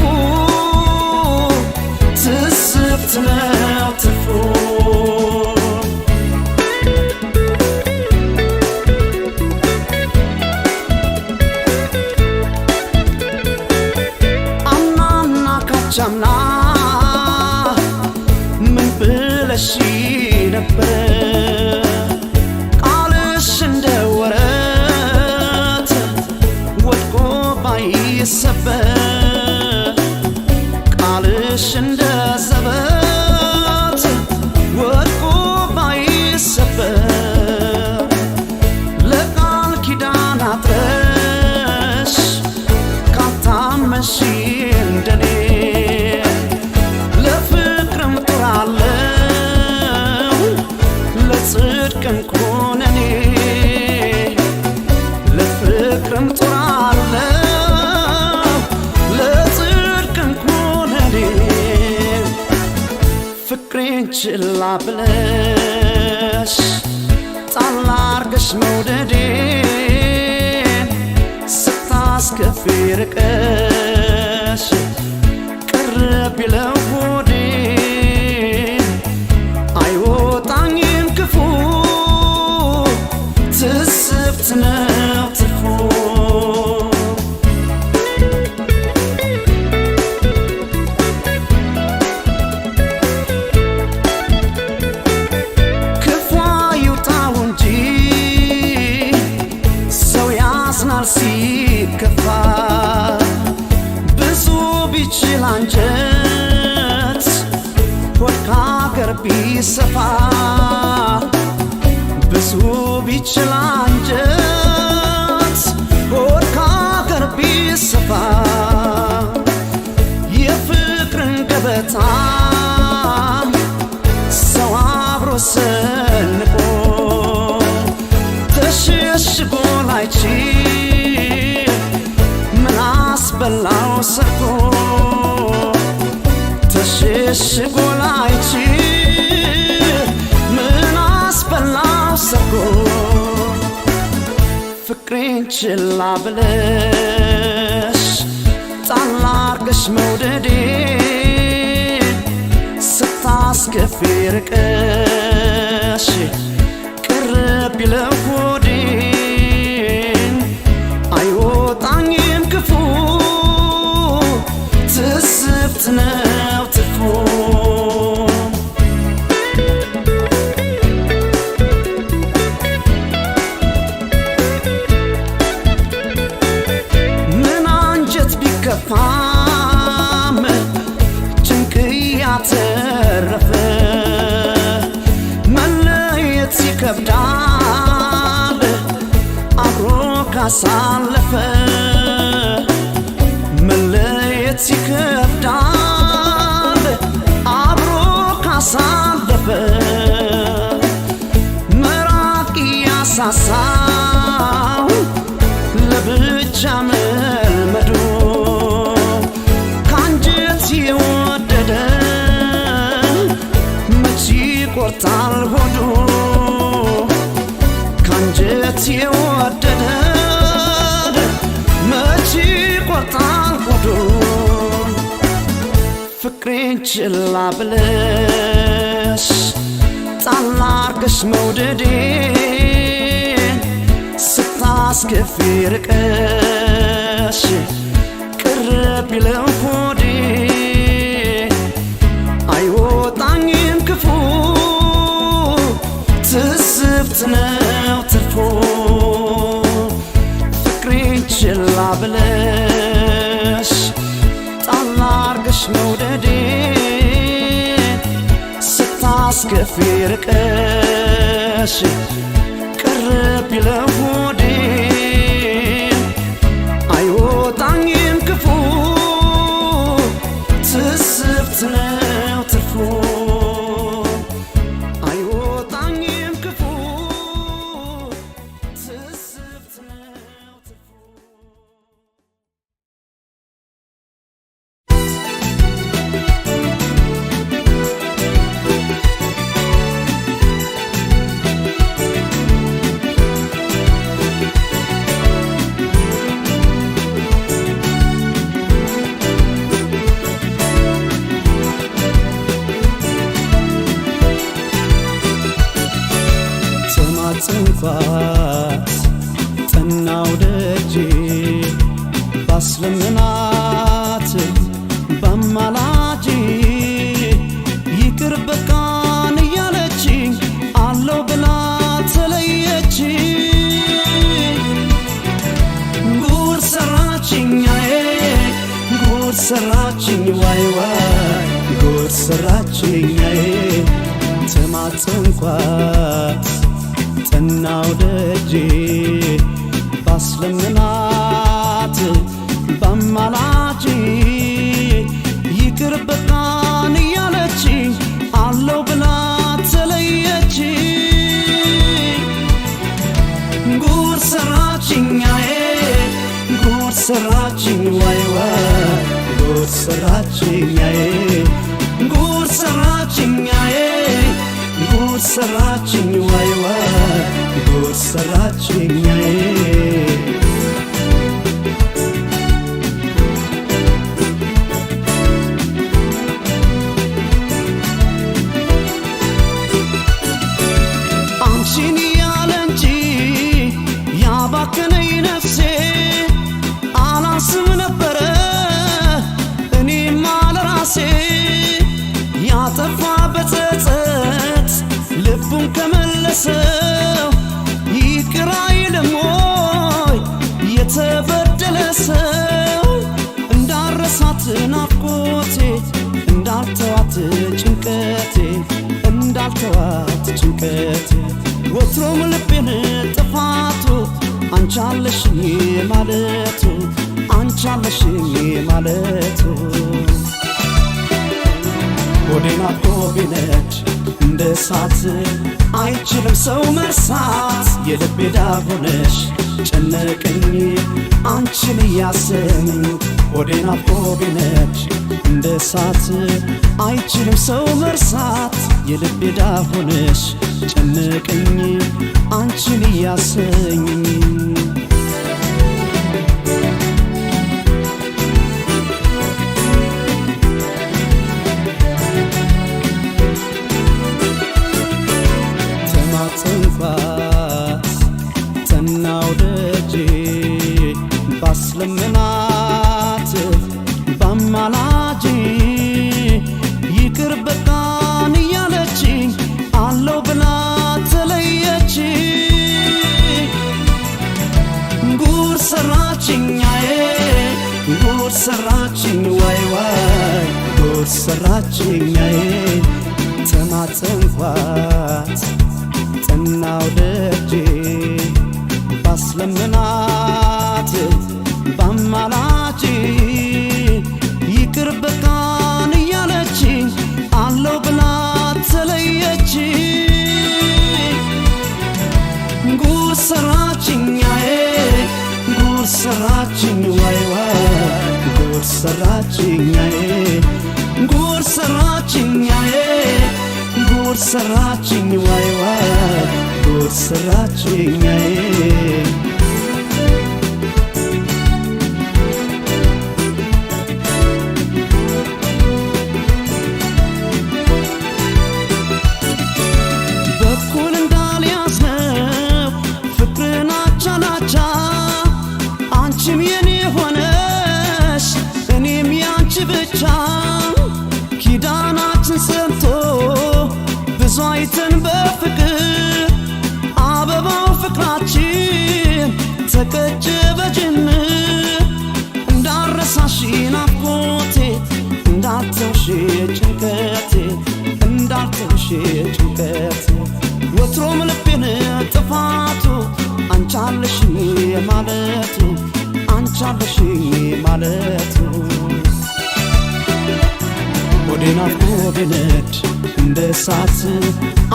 ትስብት ነው ትርፉ አምናና ካቻምና ምን ብለሽ ነበር ቃልሽ እንደ ወረት ወድቆ ባይሰበር ቃልሽ እንደ ዘበት ወድቆ ባይሰበር ለቃል ኪዳን አጥረሽ ካልታመንሽ እንደኔ ለፍቅርም ጦራለው ለጽድቅም ኮነኔ ለፍቅርም ጦራለው ለጽድቅም ኮነኔ ፍቅሬን ችላ ብለሽ ጣል አርገሽ መውደዴን ስታስከፊ ርቀሽ ቅር ቢለው ሆዴን አይወጣኝም ክፉ ትስብት ነው ትርፉ ክፉ ይውጣው እንጂ ሰው ያዝናል ሲከፋ ብዙ ቢችል አንጀት ሆድ ከአገር ቢሰፋ ብዙ ቢችል አንጀት ሆድ ከአገር ቢሰፋ የፍቅርን ገበታ ሰው አብሮ ሰንቆ ተሸሽጎ ላይችል ምን አስበላው ሰርቆ ተሸሽጎ ላይችል ምን አስበላው ሰርቆ ፍቅሬን ችላ ብለሽ ጣል አርገሽ መውደዴን ስታስከፊ ርቀሽ ቅር ቢለው ሆዴን አይወጣኝም ክፉ ትስብት ነው ትርፉ ምን አንጀት ቢከፋም ጭንቅ ያተረፈ መለየት ይከብዳል አብሮ ካሳለፈ መለየት ይከብዳል አብሮ ካሳለፈ መራቅ ያሳሳው ለብቻ መልመዶ ካንጀት የወደደ መች ይቆርጣል ሆዱ ካንጀት የወደደ መች ይቆርጣል ሆዱ ፍቅሬን ችላ ብለሽ ጣል አርገሽ መውደዴን ስታስከፊ ርቀሽ ቅር ቢለው ሆዴን አይወጣኝም ክፉ ትስብት ነው ትርፉ ፍቅሬን ችላ ብለሽ ጣል አርገሽ መውደዴን ካላስከፊ ርቀሽ ቅርብ ይለው ሆዴ አይወጣኝም ክፉ ትስብት ነው ትርፉ አይወጣኝም ክፉ ትስብት ነው ትርፉ ተማጽንኳት ጠናው ደጄ ባስለምናት በማላጄ ይቅር በቃን እያለችኝ አለው ብላ ተለየች ጉድ ሰራችኛዬ ጉድ ሰራችኝ ዋይ ዋይ ጉድ ሰራችኛዬ ተማጽንኳት ጠናው ደጄ ባስለምናት በማላጄ ይቅር በቃን እያለችኝ አለው ብላ ተለየች ጉድ ሰራችኛዬ ጉድ ሰራችኝ ዋይ ዋይ ጉድ ሰራችኛዬ ጉድ ሰራችኛዬ ጉድ ሰራችኝ ዋይ ዋይ ጉድ ሰራችኛዬ አንቺን ያለ እንጂ ያባከነኝ ነፍሴ አላስብ ነበረ እኔማ ለራሴ ያጠፋ በጸጸት ልቡን ከመለሰው ይቅር አይልም ወይ የተበደለ ሰው እንዳረሳት ናፍቆቴ እንዳልተዋት ጭንቀቴ እንዳልተዋት ጭንቀቴ ወትሮም ልቤን ጥፋቱ አንቻለሽኝ ማለቱ አንቻለሽኝ ማለቱ ሆዴን አጥቶ ቢነድ እንደ እሳት አይችልም ሰው መርሳት የልቤ ዳር ሆነሽ ጨነቀኝ አንቺን እያሰብኝ ሆዴን አጥቶ ቢነድ እንደ እሳት አይችልም ሰው መርሳት የልቤ ዳር ሆነሽ ጨነቀኝ አንቺን እያሰብኝ ተማጽንኳት ጠናው ደጄ ባስለምናት በማላጄ ይቅር በቃን እያለችኝ አለው ብላ ተለየች ጉድ ሰራችኛዬ ጉድ ሰራችኝ ዋይ ዋይ ጉድ ሰራችኛዬ ተማጽንኳት ጠናው ደጄ ባስለምናት በማላጄ ይቅር በቃን እያለችኝ አለው ብላ ተለየች ጉድ ሰራችኛዬ ጉድ ሰራችኝ ዋይ ዋይ ጉድ ሰራችኛዬ ጉድ ሰራችኛዬ ጉድ ሰራችኝ ዋይ ዋይ ጉድ ሰራችኛዬ በኩል እንዳልያዝነው ፍቅርን አቻ ላቻ አንቺም የኔ ሆነሽ እኔም ያንቺ ብቻ ኪዳናችን ሰምቶ ብዙ አይተን በፍቅር አበባው ፍቅራችን ተቀጨ በጅምር እንዳረሳሽ ናፍቆቴ እንዳልተውሽ ጭንቀቴ እንዳልተውሽ ቆም ልቤን ጥፋቱ አንቻለሽኝ ማለቱ አንቻለሽኝ ማለቱ ሆዴን አፍቆ ቢነድ እንደ እሳት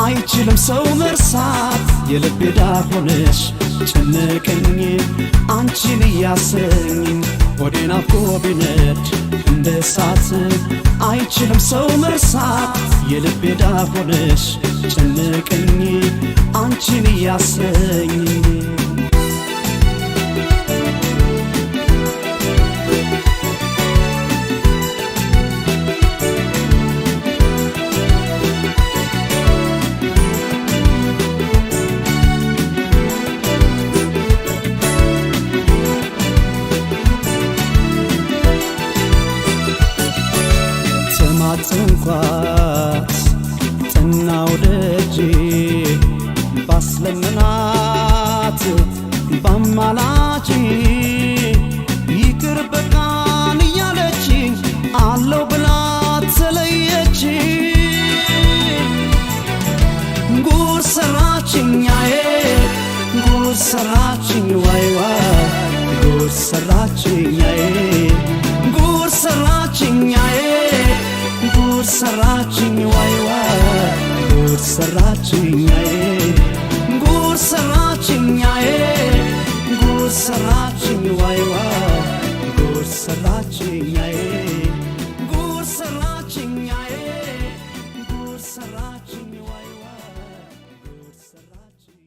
አይችልም ሰው መርሳት የልቤ ዳር ሆነሽ ጨነቀኝ አንቺን እያሰኝ ሆዴን አፍቆ ቢነድ እንደ እሳት አይችልም ሰው መርሳት የልቤ ዳር ሆነሽ ጨነቀኝ አንቺን እያሰኝ ተማጽንኳት ጠናው ደጄ ባስለምናት ባማላች ይቅር በቃን እያለችኝ አለው ብላ ተለየች ጉድ ሰራችኛዬ ጉድ ሰራችኝ ዋይ ዋይ ጉድ ሰራችኛዬ ጉድ ሰራችኛዬ ጉድ ሰራችኝ ዋይ ዋይ ጉድ ሰራችኛዬ ጉድ ሰራችኛዬ ጉድ ሰራችኝ ዋይ ዋይ ጉድ ሰራችኛዬ ጉድ ሰራችኛዬ ጉድ ሰራችኝ ዋይ ዋይ ጉድ ሰራችኝ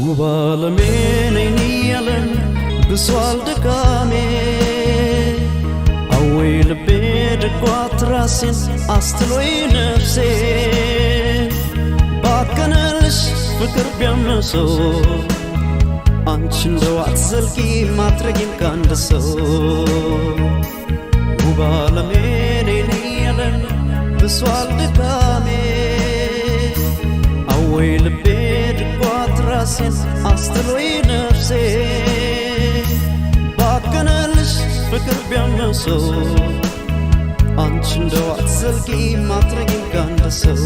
ውብ ዓለሜ ነኝ ያለን ብሷል ድካሜ አወይ ልቤ ደጓት ራሴን አስትሎይ ነፍሴ ባከነልሽ ፍቅር ቢያመሰው አንቺ እንደው አትዘልቂ ማትረጊም ከአንድ ሰው ውብ ዓለሜ ነኝ ያለን ብሷል ድካሜ አወይ ልቤ ድጓት ራሴን አስትሎይ ነፍሴ ባከነልሽ ፍቅር ቢያመሰው አንቺ እንደው አትዘልቂ ማትረጊም ከአንድ ሰው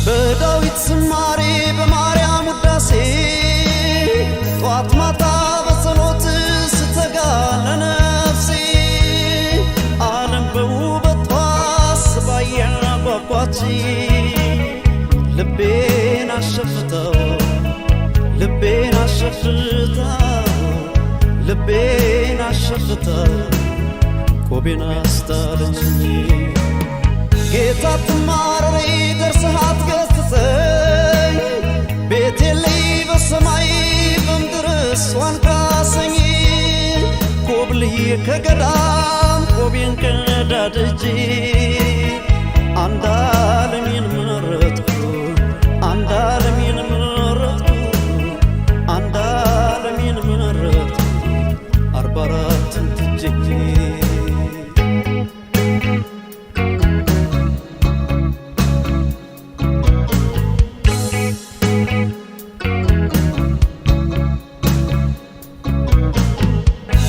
በዳዊት ዝማሬ በማርያም ውዳሴ ጧት ማታ በጸሎት ስተጋ ለነፍሴ ዓለም በውበቷ ስባያ ጓጓች ልቤን አሸፍተው ልቤን አሸፍተው ልቤን አሸፍተው ቆቤን አስጣለችኝ ጌታ ትማረሬ ደርሰህ አትገሥጸኝ ቤቴ ላይ በሰማይ በምድር እሷን ካሰኝ ኮብልዬ ከገዳም ቆቤን ቀዳድጄ አንድ ዓለሜን መረጥኩ አንድ ዓለሜን መረጥኩ አንድ ዓለሜን መረጥኩ 44ን ትቼ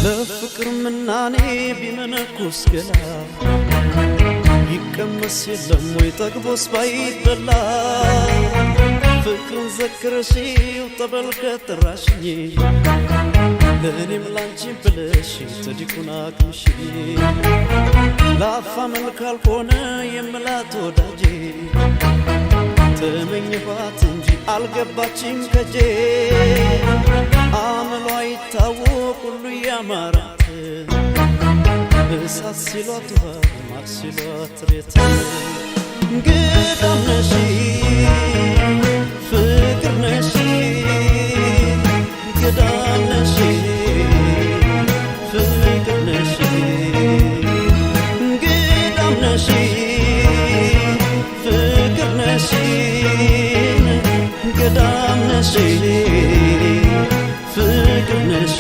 ለፍቅር ምናኔ ቢመነኩስ ገላ ይቀመስ የለም ወይ ጠግቦስ ባይበላ ፍቅርን ዘክረሽው ጠበል ከጠራሽኝ ለእኔም ላንቺም ብለሽ ተዲቁን አቅምሽ ላፋ መልካል ሆነ የምላት ወዳጄ ተመኘኋት እንጂ አልገባችም ከጄ አመሏ ይታወቅ ሁሉ ያማራት እሳት ሲሏት ውሃ ማር ሲሏት ሬት ግዳም ነሽ ፍቅር ነሽ ግዳም ነሽ ፍቅር ፍቅር ነሽ ገዳም ነሽ ፍቅር ነሽ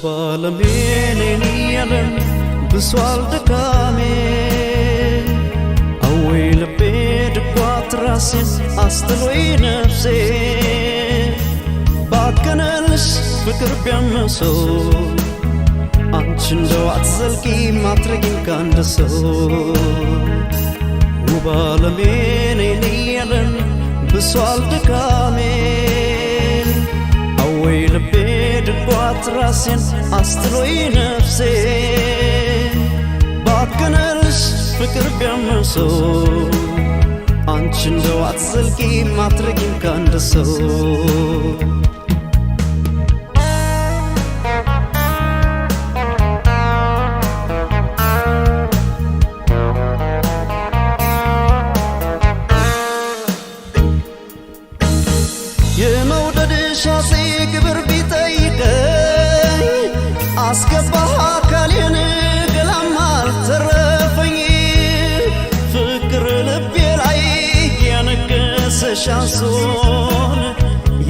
ባለሜኔን ያለም ብሷል ድካሜ አወይ ልቤ ድጓት ራሴን አስጥሎይ ነፍሴ ባከነልሽ ፍቅር ቢያመሰው አንቺ እንደው አትዘልቂ ማትረጊም ካንድ ሰው ባለሜኔን ያለም ብሷል ድካሜ አወይ ልቤ ድጓት ራሴን አስጥሎይ ነፍሴ ባከነልሽ ፍቅር ቢያመሰው አንቺ እንደው አትዘልቂ ማትረጊም ካንድ ሰው የመውደድሽ አፄ ግብር ቢጠይቀኝ አስገባህ አካሌን ገላም አልተረፈኝ ፍቅር ልቤ ላይ ያነገሰሽ አንሶን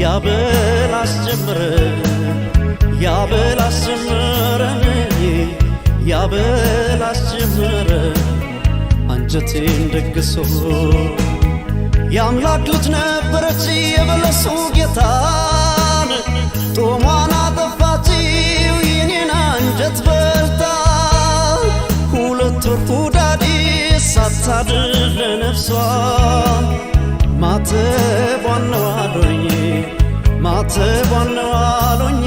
ያበል አስጀምረን ያበል አስጀምረን ያበል አስጀምረን አንጀቴን ደግሶ የአምላክ ልጅ ነበረች የበለሱ ጌታን ጦሟን አጠፋችው የኔን አንጀት በልታ ሁለት ወር ሁዳዴ ሳታድር ለነፍሷ ማተቧን ነው አሉኝ ማተቧን ነው አሉኝ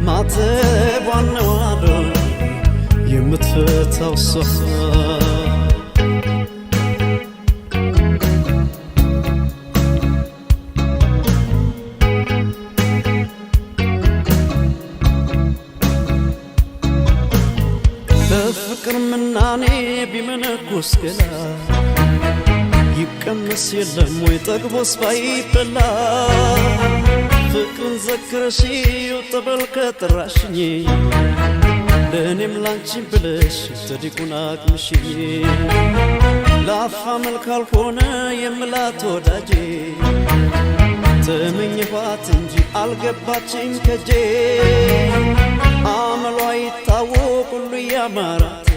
ማተቧን ነው አሉኝ የምትፈታው እሷ በፍቅር ምናኔ ቢመነኩስ ገላ ይቀመስ የለም ወይ ጠግቦስ ባይበላ ፍቅርን ዘክረሽው ጠበል ከጠራሽኝ ለእኔም ላንቺን ብለሽ ጸዲቁን አቅምሽኝ ለአፋ መልክ አልሆነ የምላት ወዳጄ ተመኘኋት እንጂ አልገባችኝ ከጄ አመሏ ይታወቅ ሁሉ ያማራት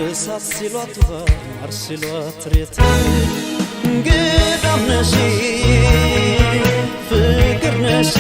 እሳት ሲሏት ውሃ ማር ሲሏት ሬት ገዳም ነሽ ፍቅር ነሽ